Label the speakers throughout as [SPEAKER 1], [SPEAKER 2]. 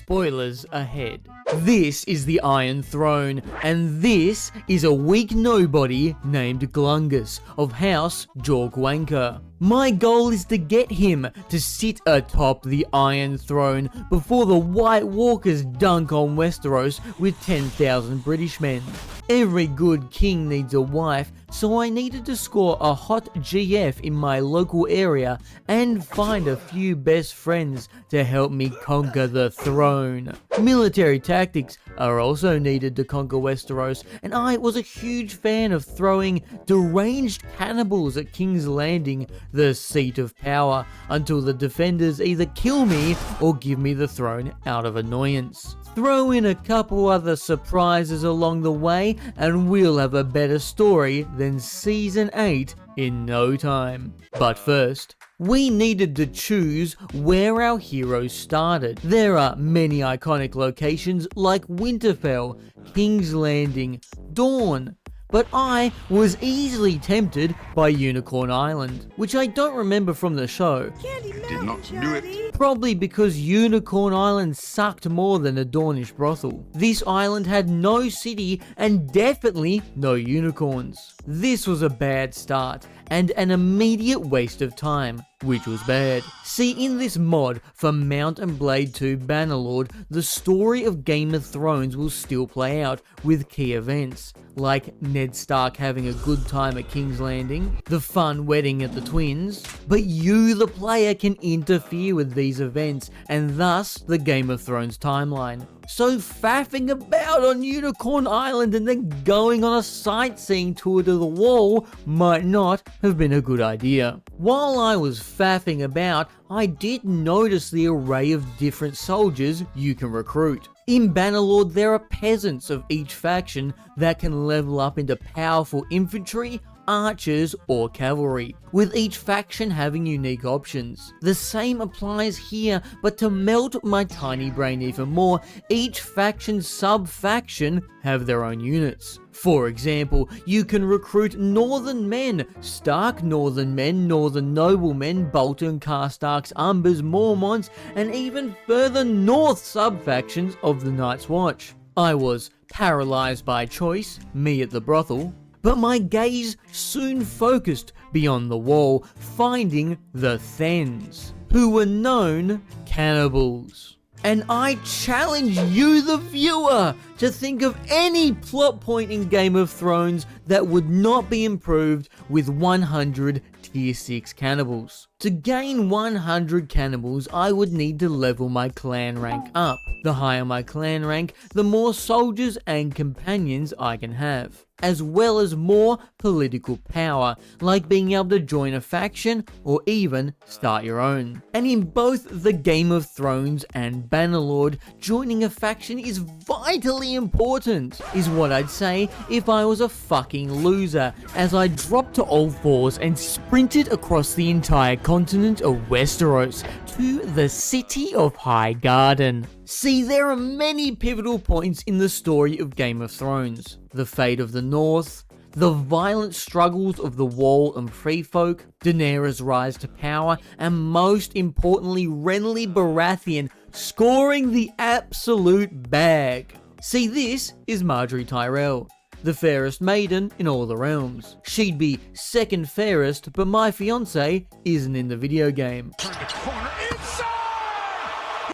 [SPEAKER 1] spoilers ahead. This is the Iron Throne, and this is a weak nobody named Glungus of House Jorkwanker. My goal is to get him to sit atop the Iron Throne before the White Walkers dunk on Westeros with 10,000 British men. Every good king needs a wife, so I needed to score a hot GF in my local area and find a few best friends to help me conquer the throne. Military tactics are also needed to conquer Westeros, and I was a huge fan of throwing deranged cannibals at King's Landing, the seat of power, until the defenders either kill me or give me the throne out of annoyance. Throw in a couple other surprises along the way and we'll have a better story than Season 8 in no time. But first, we needed to choose where our heroes started. There are many iconic locations like Winterfell, King's Landing, Dawn, but I was easily tempted by Unicorn Island, which I don't remember from the show.
[SPEAKER 2] Did not do it.
[SPEAKER 1] Probably because Unicorn Island sucked more than a Dornish brothel. This island had no city and definitely no unicorns. This was a bad start and an immediate waste of time, which was bad. See, in this mod for Mount and Blade 2 Bannerlord, the story of Game of Thrones will still play out with key events, like Ned Stark having a good time at King's Landing, the fun wedding at the Twins, but you, the player, can interfere with these events and thus the Game of Thrones timeline. So faffing about on Unicorn Island and then going on a sightseeing tour to the Wall might not have been a good idea. While I was faffing about, I did notice the array of different soldiers you can recruit. In Bannerlord, there are peasants of each faction that can level up into powerful infantry, archers, or cavalry, with each faction having unique options. The same applies here, but to melt my tiny brain even more, each faction's sub-faction have their own units. For example, you can recruit Northern men, Stark Northern men, Northern noblemen, Bolton, Karstarks, Umbers, Mormonts, and even further north sub-factions of the Night's Watch. I was paralyzed by choice, me at the brothel, but my gaze soon focused beyond the wall, finding the Thens, who were known cannibals. And I challenge you, the viewer, to think of any plot point in Game of Thrones that would not be improved with 100 Tier 6 cannibals. To gain 100 cannibals, I would need to level my clan rank up. The higher my clan rank, the more soldiers and companions I can have, as well as more political power, like being able to join a faction or even start your own. And in both the Game of Thrones and Bannerlord, joining a faction is vitally important, is what I'd say if I was a fucking loser, as I dropped to all fours and sprinted across the entire continent of Westeros to the city of Highgarden. See, there are many pivotal points in the story of Game of Thrones. The fate of the North, the violent struggles of the Wall and Free Folk, Daenerys' rise to power, and most importantly, Renly Baratheon scoring the absolute bag. See, this is Margaery Tyrell, the fairest maiden in all the realms. She'd be second fairest, but my fiance isn't in the video game.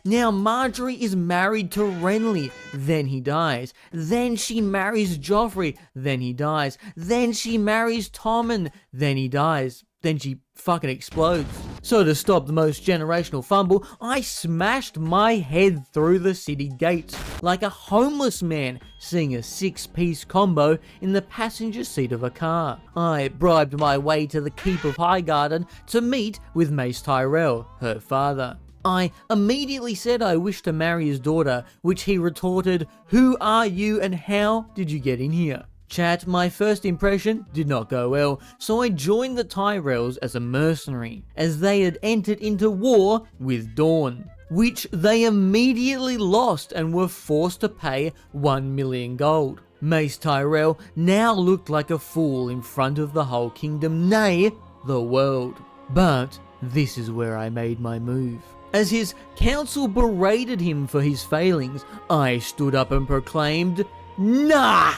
[SPEAKER 1] Now, Margaery is married to Renly, then he dies. Then she marries Joffrey, then he dies. Then she marries Tommen, then he dies. Then she fucking explodes. So to stop the most generational fumble, I smashed my head through the city gates like a homeless man seeing a 6-piece combo in the passenger seat of a car. I bribed my way to the Keep of Highgarden to meet with Mace Tyrell, her father. I immediately said I wished to marry his daughter, which he retorted, "Who are you and how did you get in here?" Chat, my first impression did not go well, so I joined the Tyrells as a mercenary, as they had entered into war with Dawn, which they immediately lost and were forced to pay 1 million gold. Mace Tyrell now looked like a fool in front of the whole kingdom, nay, the world. But this is where I made my move. As his council berated him for his failings, I stood up and proclaimed, "Nah!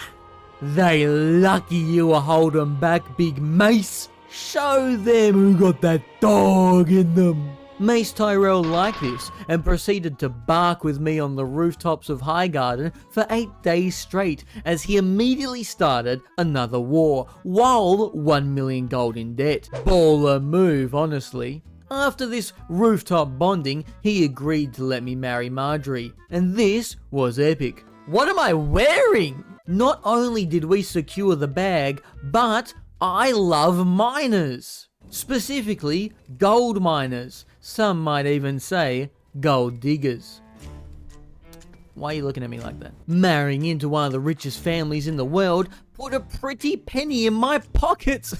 [SPEAKER 1] They lucky you were holding back, big mace. Show them who got that dog in them." Mace Tyrell liked this and proceeded to bark with me on the rooftops of Highgarden for 8 days straight as he immediately started another war while 1 million gold in debt. Baller move, honestly. After this rooftop bonding, he agreed to let me marry Marjorie, and this was epic. What am I wearing? Not only did we secure the bag, but I love miners. Specifically, gold miners. Some might even say gold diggers. Why are you looking at me like that? Marrying into one of the richest families in the world put a pretty penny in my pockets.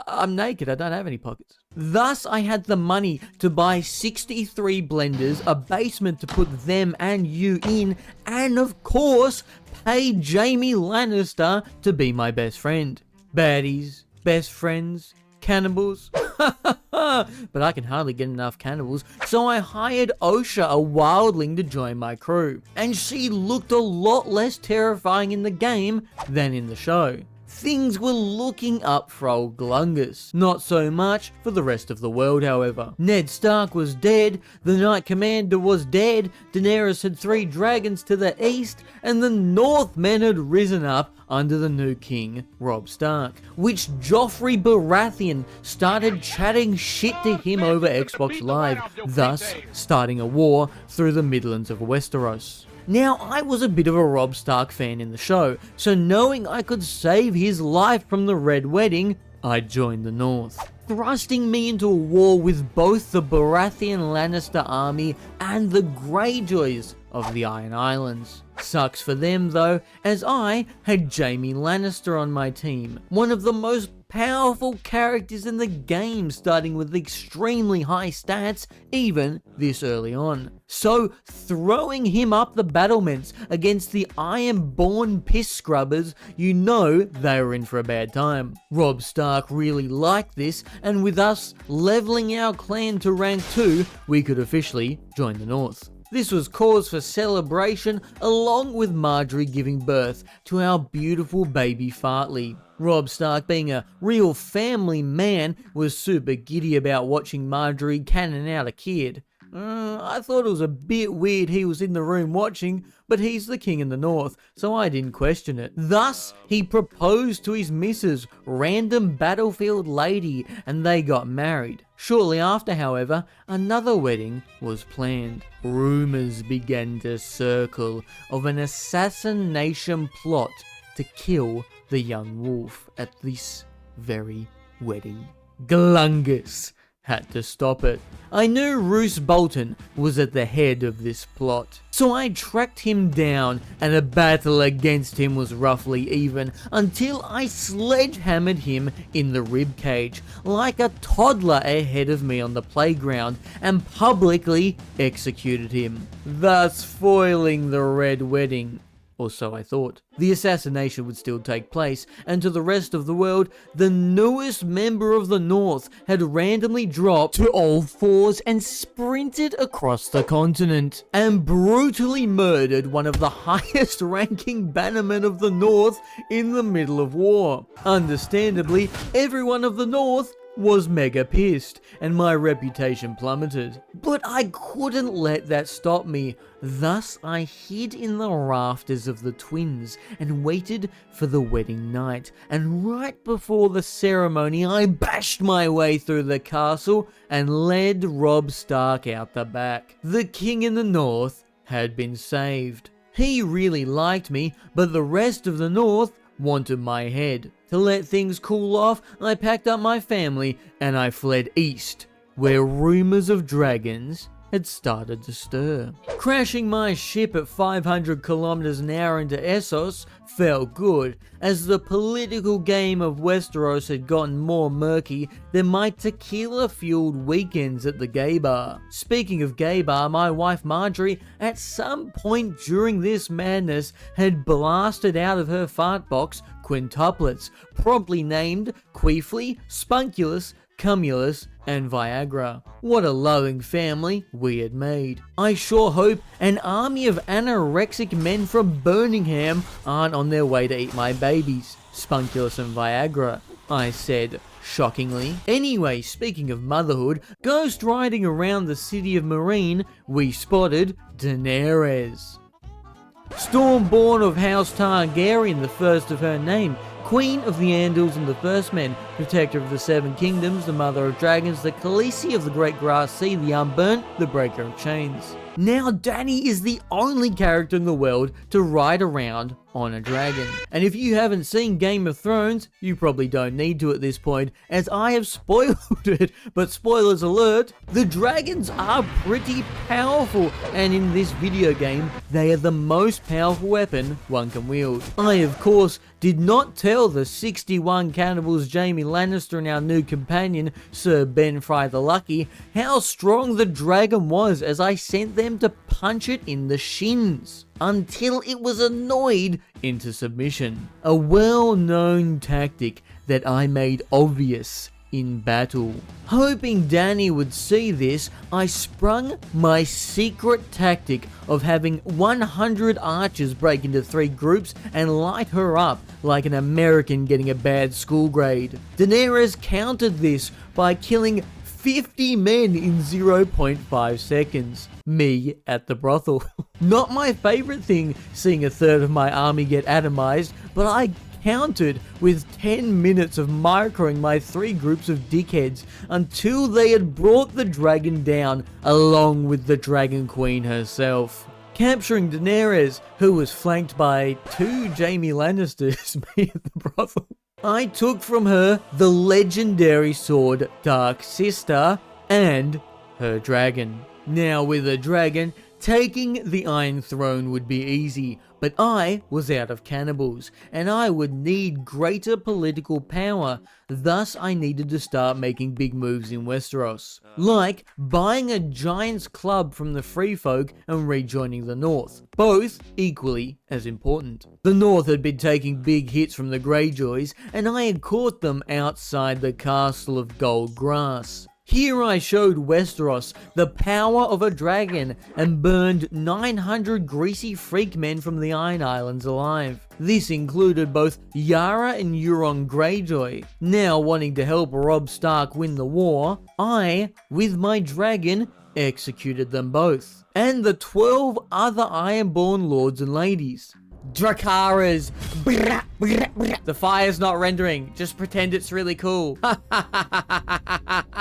[SPEAKER 1] I'm naked, I don't have any pockets. Thus, I had the money to buy 63 blenders, a basement to put them and you in, and of course, pay Jaime Lannister to be my best friend. Baddies, best friends, cannibals. But I can hardly get enough cannibals, so I hired Osha, a wildling, to join my crew. And she looked a lot less terrifying in the game than in the show. Things were looking up for old Glungus. Not so much for the rest of the world, however. Ned Stark was dead, the Knight Commander was dead, Daenerys had 3 dragons to the east, and the Northmen had risen up under the new king, Robb Stark, which Joffrey Baratheon started chatting shit to him over Xbox Live, thus starting a war through the Midlands of Westeros. Now, I was a bit of a Robb Stark fan in the show, so knowing I could save his life from the Red Wedding, I joined the North, thrusting me into a war with both the Baratheon Lannister army and the Greyjoys of the Iron Islands. Sucks for them though, as I had Jaime Lannister on my team, one of the most powerful characters in the game, starting with extremely high stats even this early on. So throwing him up the battlements against the Ironborn piss scrubbers, you know they were in for a bad time. Robb Stark really liked this, and with us leveling our clan to rank 2, we could officially join the North. This was cause for celebration, along with Marjorie giving birth to our beautiful baby Fartley. Robb Stark, being a real family man, was super giddy about watching Marjorie cannon out a kid. I thought it was a bit weird he was in the room watching, but he's the king in the North, so I didn't question it. Thus, he proposed to his missus, random battlefield lady, and they got married. Shortly after, however, another wedding was planned. Rumors began to circle of an assassination plot to kill the young wolf at this very wedding. Glungus had to stop it. I knew Roose Bolton was at the head of this plot, so I tracked him down, and a battle against him was roughly even until I sledgehammered him in the ribcage like a toddler ahead of me on the playground and publicly executed him, thus foiling the Red Wedding. Or so I thought. The assassination would still take place, and to the rest of the world, the newest member of the North had randomly dropped to all fours and sprinted across the continent, and brutally murdered one of the highest ranking bannermen of the North in the middle of war. Understandably, everyone of the North was mega pissed, and my reputation plummeted. But I couldn't let that stop me. Thus, I hid in the rafters of the twins and waited for the wedding night. And right before the ceremony, I bashed my way through the castle and led Robb Stark out the back. The king in the North had been saved. He really liked me, but the rest of the North wanted my head. To let things cool off, I packed up my family and I fled east, where rumors of dragons had started to stir. Crashing my ship at 500 kilometers an hour into Essos felt good, as the political game of Westeros had gotten more murky than my tequila-fueled weekends at the gay bar. Speaking of gay bar, my wife Marjorie, at some point during this madness, had blasted out of her fart box quintuplets, promptly named Queefly, Spunkulus, Cumulus, and Viagra. What a loving family we had made. I sure hope an army of anorexic men from Birmingham aren't on their way to eat my babies. Spunkulus and Viagra, I said, shockingly. Anyway, speaking of motherhood, ghost riding around the city of Marine, we spotted Daenerys. Stormborn of House Targaryen, the first of her name, Queen of the Andals and the First Men, Protector of the Seven Kingdoms, the Mother of Dragons, the Khaleesi of the Great Grass Sea, the Unburnt, the Breaker of Chains. Now Dany is the only character in the world to ride around on a dragon. And if you haven't seen Game of Thrones, you probably don't need to at this point, as I have spoiled it. But spoilers alert, the dragons are pretty powerful, and in this video game, they are the most powerful weapon one can wield. I, of course, did not tell the 61 Cannibals Jaime Lannister and our new companion, Sir Ben Fry the Lucky, how strong the dragon was, as I sent them to punch it in the shins until it was annoyed into submission. A well-known tactic that I made obvious in battle. Hoping Dany would see this, I sprung my secret tactic of having 100 archers break into 3 groups and light her up like an American getting a bad school grade. Daenerys countered this by killing 50 men in 0.5 seconds. Me at the brothel. Not my favorite thing, seeing a third of my army get atomized, but I countered with 10 minutes of microing my 3 groups of dickheads until they had brought the dragon down along with the Dragon Queen herself. Capturing Daenerys, who was flanked by 2 Jaime Lannisters, me at the brothel. I took from her the legendary sword Dark Sister and her dragon. Now with a dragon, taking the Iron Throne would be easy, but I was out of cannibals, and I would need greater political power, thus I needed to start making big moves in Westeros. Like buying a giant's club from the Free Folk and rejoining the North, both equally as important. The North had been taking big hits from the Greyjoys, and I had caught them outside the Castle of Gold Grass. Here I showed Westeros the power of a dragon and burned 900 greasy freak men from the Iron Islands alive. This included both Yara and Euron Greyjoy. Now wanting to help Robb Stark win the war, I, with my dragon, executed them both. And the 12 other Ironborn lords and ladies. Drakaras. The fire's not rendering. Just pretend it's really cool.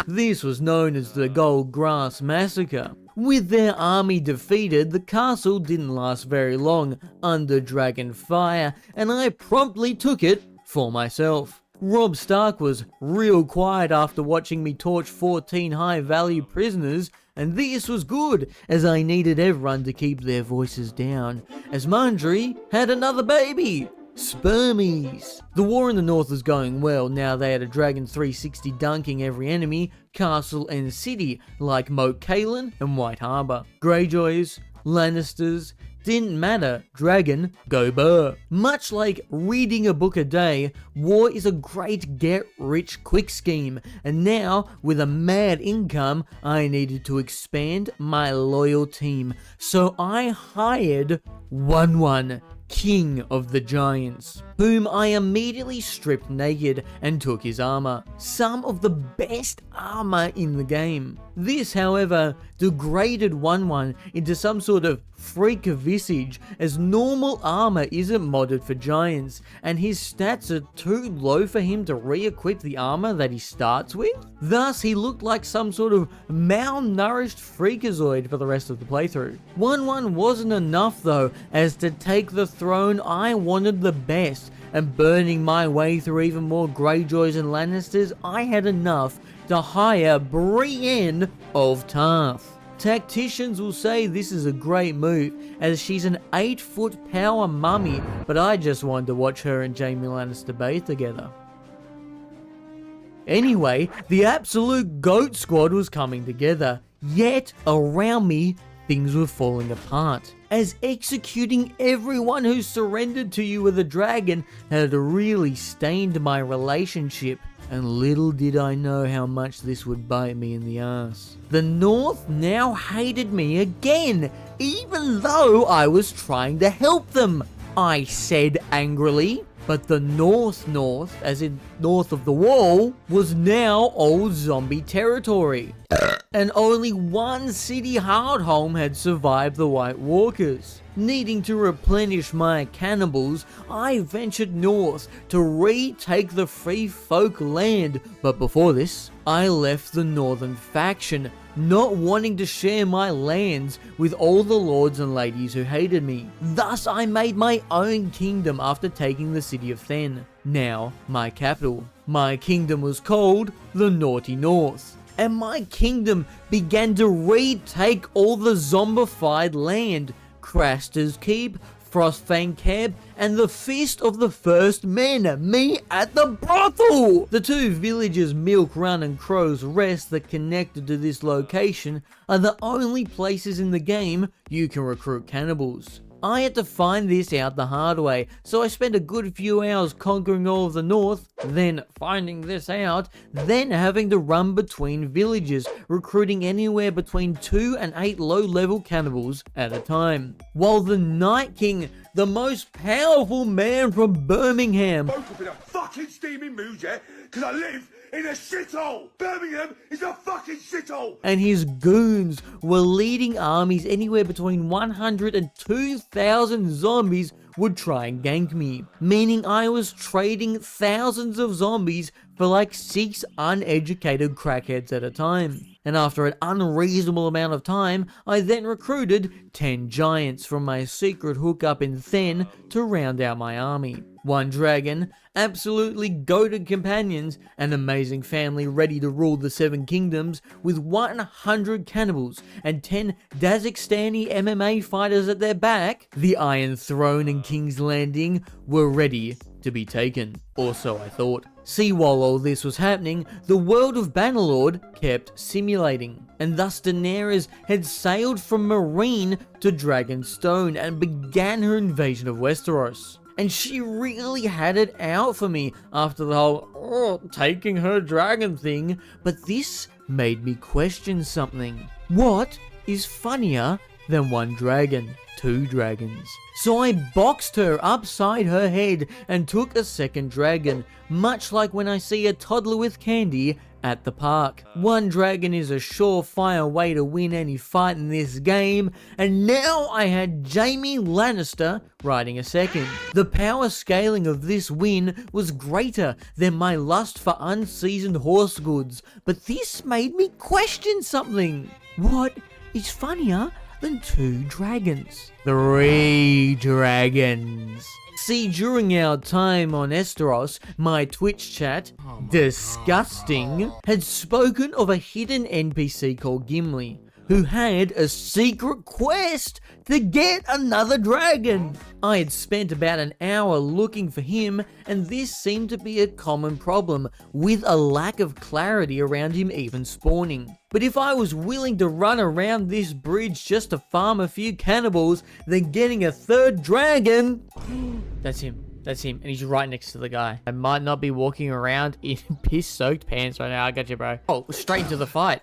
[SPEAKER 1] This was known as the Gold Grass Massacre. With their army defeated, the castle didn't last very long under dragon fire, and I promptly took it for myself. Robb Stark was real quiet after watching me torch 14 high-value prisoners, and this was good, as I needed everyone to keep their voices down, as Marjorie had another baby! Spermies! The war in the north was going well, now they had a dragon 360 dunking every enemy, castle and city, like Moat Cailin and White Harbour. Greyjoys, Lannisters, didn't matter, dragon, go burr. Much like reading a book a day, war is a great get-rich-quick scheme, and now, with a mad income, I needed to expand my loyal team, so I hired One, King of the Giants, whom I immediately stripped naked and took his armor. Some of the best armor in the game. This, however, degraded One into some sort of freak visage, as normal armor isn't modded for giants, and his stats are too low for him to re-equip the armor that he starts with. Thus, he looked like some sort of malnourished freakazoid for the rest of the playthrough. One wasn't enough though, as to take the throne I wanted the best, and burning my way through even more Greyjoys and Lannisters, I had enough to hire Brienne of Tarth. Tacticians will say this is a great move, as she's an 8-foot power mummy, but I just wanted to watch her and Jaime Lannister bathe together. Anyway, the absolute GOAT squad was coming together, yet around me, things were falling apart, as executing everyone who surrendered to you with a dragon had really stained my relationship and little did I know how much this would bite me in the ass. The North now hated me again, even though I was trying to help them, I said angrily. But the North, as in north of the wall, was now old zombie territory. And only one city Hardhome had survived the White Walkers. Needing to replenish my cannibals, I ventured north to retake the free folk land. But before this, I left the northern faction, not wanting to share my lands with all the lords and ladies who hated me. Thus, I made my own kingdom after taking the city of Then, now my capital. My kingdom was called the Naughty North, and my kingdom began to retake all the zombified land, Craster's Keep, Frostfang Camp, and the Fist of the First Men, me at the brothel! The two villages Milk Run and Crow's Rest that connected to this location are the only places in the game you can recruit cannibals. I had to find this out the hard way, so I spent a good few hours conquering all of the north, then finding this out, then having to run between villages, recruiting anywhere between 2 and 8 low-level cannibals at a time. While the Night King, the most powerful man from Birmingham,
[SPEAKER 2] Woke up in a fucking steaming mood, yeah? Because I live in a shithole! Birmingham is a fucking shithole!
[SPEAKER 1] and his goons were leading armies anywhere between 100 and 2,000 zombies would try and gank me, meaning I was trading thousands of zombies for like 6 uneducated crackheads at a time. And after an unreasonable amount of time, I then recruited 10 giants from my secret hookup in Then to round out my army. 1 dragon, absolutely goated companions, an amazing family ready to rule the 7 kingdoms, with 100 cannibals and 10 Dazakhstani MMA fighters at their back, the Iron Throne and King's Landing were ready to be taken. Or so I thought. See, while all this was happening, the world of Bannerlord kept simulating, and thus Daenerys had sailed from Marine to Dragonstone and began her invasion of Westeros. And she really had it out for me after the whole taking her dragon thing, but this made me question something. What is funnier than 1 dragon? 2 dragons. So I boxed her upside her head and took a second dragon, much like when I see a toddler with candy at the park. 1 dragon is a surefire way to win any fight in this game, and now I had Jaime Lannister riding a second. The power scaling of this win was greater than my lust for unseasoned horse goods, but this made me question something. What is funnier than 2 dragons? 3 dragons. See, during our time on Esteros, my Twitch chat, Disgusting, had spoken of a hidden NPC called Gimli, who had a secret quest to get another dragon. I had spent about an hour looking for him, and this seemed to be a common problem, with a lack of clarity around him even spawning. But if I was willing to run around this bridge just to farm a few cannibals, then getting a 3rd dragon... That's him. That's him. And he's right next to the guy. I might not be walking around in piss-soaked pants right now. I got you, bro. Oh, straight into the fight.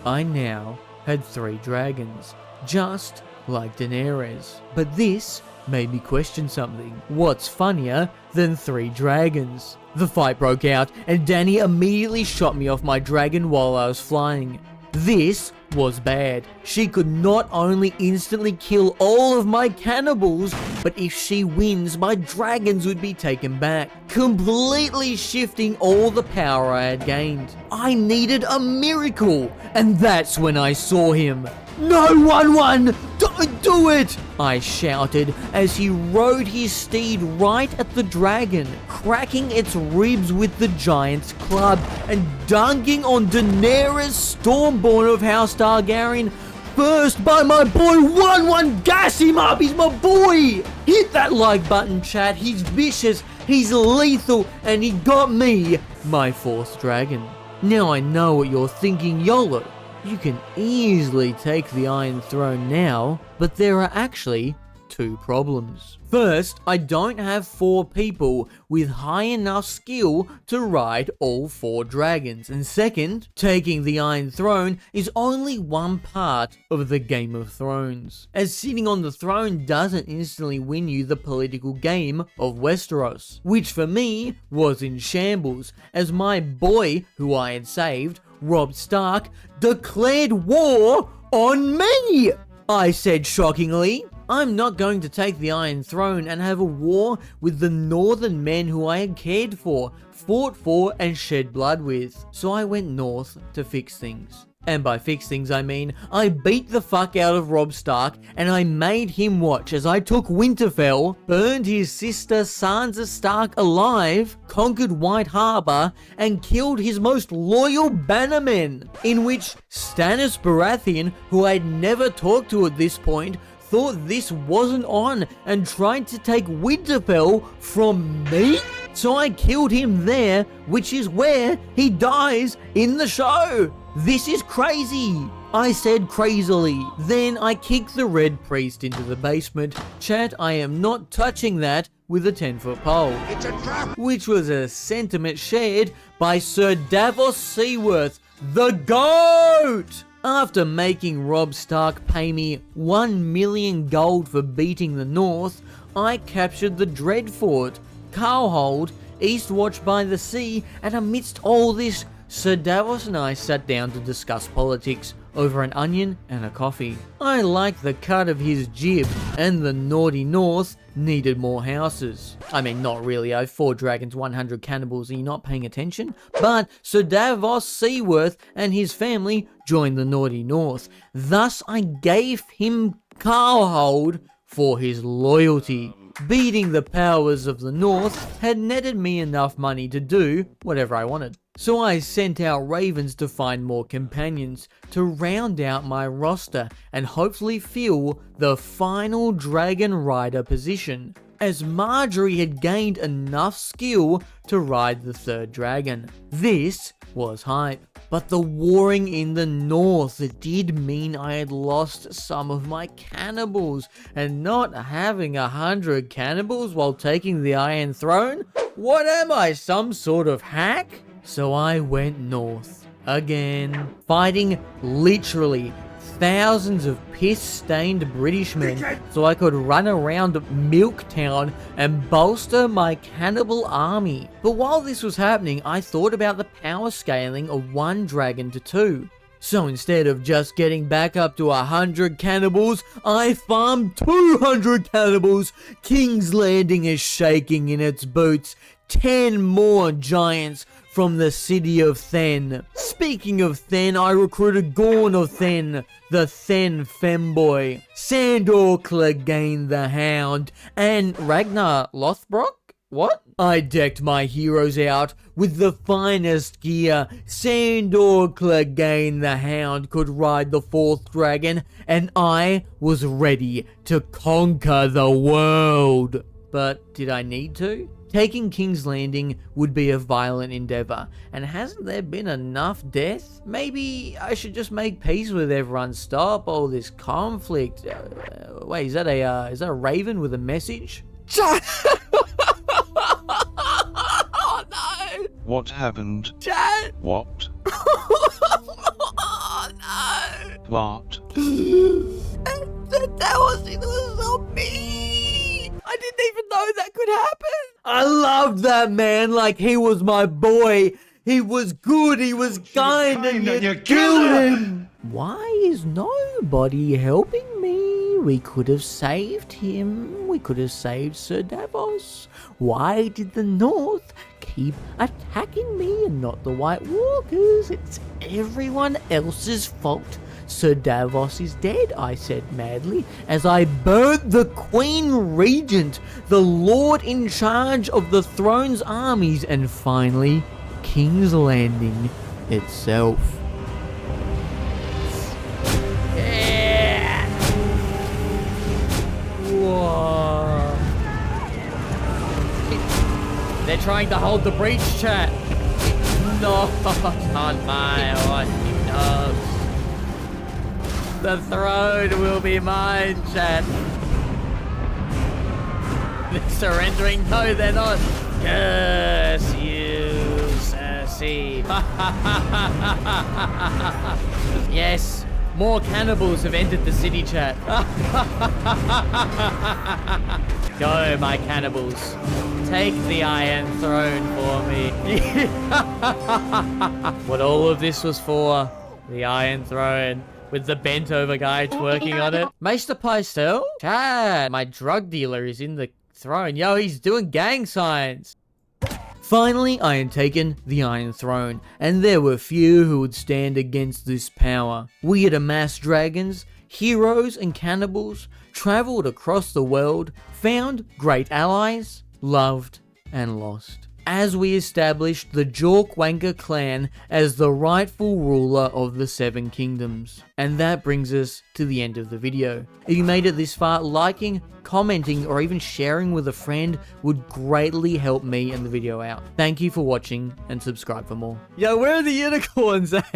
[SPEAKER 1] I now had 3 dragons, just like Daenerys. But this made me question something. What's funnier than 3 dragons? The fight broke out, and Dany immediately shot me off my dragon while I was flying. This was bad. She could not only instantly kill all of my cannibals, but if she wins, my dragons would be taken back, completely shifting all the power I had gained. I needed a miracle, and that's when I saw him. No, 1-1! Don't do it! I shouted as he rode his steed right at the dragon, cracking its ribs with the giant's club and dunking on Daenerys Stormborn of House Targaryen. First by my boy 1-1, gas him up, he's my boy! Hit that like button, chat, he's vicious, he's lethal, and he got me, my 4th dragon. Now I know what you're thinking, YOLO. You can easily take the Iron Throne now, but there are actually two problems. First, I don't have 4 people with high enough skill to ride all 4 dragons. And second, taking the Iron Throne is only one part of the Game of Thrones, as sitting on the throne doesn't instantly win you the political game of Westeros, which for me was in shambles, as my boy, who I had saved, Robb Stark, declared war on me! I said shockingly. I'm not going to take the Iron Throne and have a war with the northern men who I had cared for, fought for, and shed blood with. So I went north to fix things. And by fix things I mean, I beat the fuck out of Robb Stark and I made him watch as I took Winterfell, burned his sister Sansa Stark alive, conquered White Harbor, and killed his most loyal bannermen, in which Stannis Baratheon, who I'd never talked to at this point, thought this wasn't on and tried to take Winterfell from me? So I killed him there, which is where he dies in the show. This is crazy. I said crazily. Then I kicked the Red Priest into the basement. Chat, I am not touching that with a 10-foot pole.
[SPEAKER 2] It's a trap!
[SPEAKER 1] Which was a sentiment shared by Sir Davos Seaworth, the GOAT! After making Robb Stark pay me 1 million gold for beating the North, I captured the Dreadfort, Carlhold, Eastwatch by the Sea, and amidst all this, Sir Davos and I sat down to discuss politics over an onion and a coffee. I liked the cut of his jib, and the naughty North needed more houses. I mean, not really, I have 4 dragons, 100 cannibals, are you not paying attention? But Sir Davos Seaworth and his family joined the naughty North. Thus, I gave him Carlhold for his loyalty. Beating the powers of the North had netted me enough money to do whatever I wanted. So I sent out ravens to find more companions to round out my roster and hopefully fill the final dragon rider position, as Marjorie had gained enough skill to ride the 3rd dragon. This was hype. But the warring in the north did mean I had lost some of my cannibals, and not having 100 cannibals while taking the Iron Throne? What am I, some sort of hack? So I went north again, fighting literally thousands of piss-stained British men so I could run around Milktown and bolster my cannibal army. But while this was happening, I thought about the power scaling of 1 dragon to 2. So instead of just getting back up to 100 cannibals, I farmed 200 cannibals. King's Landing is shaking in its boots. 10 more giants from the city of Then. Speaking of Then, I recruited Gorn of Then, the Then femboy, Sandor Clegane the Hound, and Ragnar Lothbrok? What? I decked my heroes out with the finest gear. Sandor Clegane the Hound could ride the 4th dragon, and I was ready to conquer the world. But did I need to? Taking King's Landing would be a violent endeavor, and hasn't there been enough death? Maybe I should just make peace with everyone, stop all this conflict. Wait, is that a raven with a message? Oh no!
[SPEAKER 3] What happened?
[SPEAKER 1] Chat!
[SPEAKER 3] What?
[SPEAKER 1] Oh no!
[SPEAKER 3] What?
[SPEAKER 1] That was zombie! I didn't even know that could happen! I loved that man like he was my boy. He was good, he was kind, and you killed him! Why is nobody helping me? We could have saved him. We could have saved Sir Davos. Why did the North keep attacking me and not the White Walkers? It's everyone else's fault. Sir Davos is dead, I said madly, as I burnt the Queen Regent, the Lord in charge of the throne's armies, and finally, King's Landing itself. Yeah. Whoa. They're trying to hold the breach, chat. No, on my watching dogs. The throne will be mine, chat. They're surrendering. No, they're not. Curse you, Cersei. Yes, more cannibals have entered the city chat. Go, my cannibals. Take the Iron Throne for me. What all of this was for, the Iron Throne. With the bent over guy twerking on it. Meister Pastel? Chat, my drug dealer is in the throne. Yo, he's doing gang signs. Finally, I had taken the Iron Throne, and there were few who would stand against this power. We had amassed dragons, heroes and cannibals, travelled across the world, found great allies, loved and lost. As we established the Jorkwanker clan as the rightful ruler of the Seven Kingdoms. And that brings us to the end of the video. If you made it this far, liking, commenting, or even sharing with a friend would greatly help me and the video out. Thank you for watching, and subscribe for more. Yo, where are the unicorns at?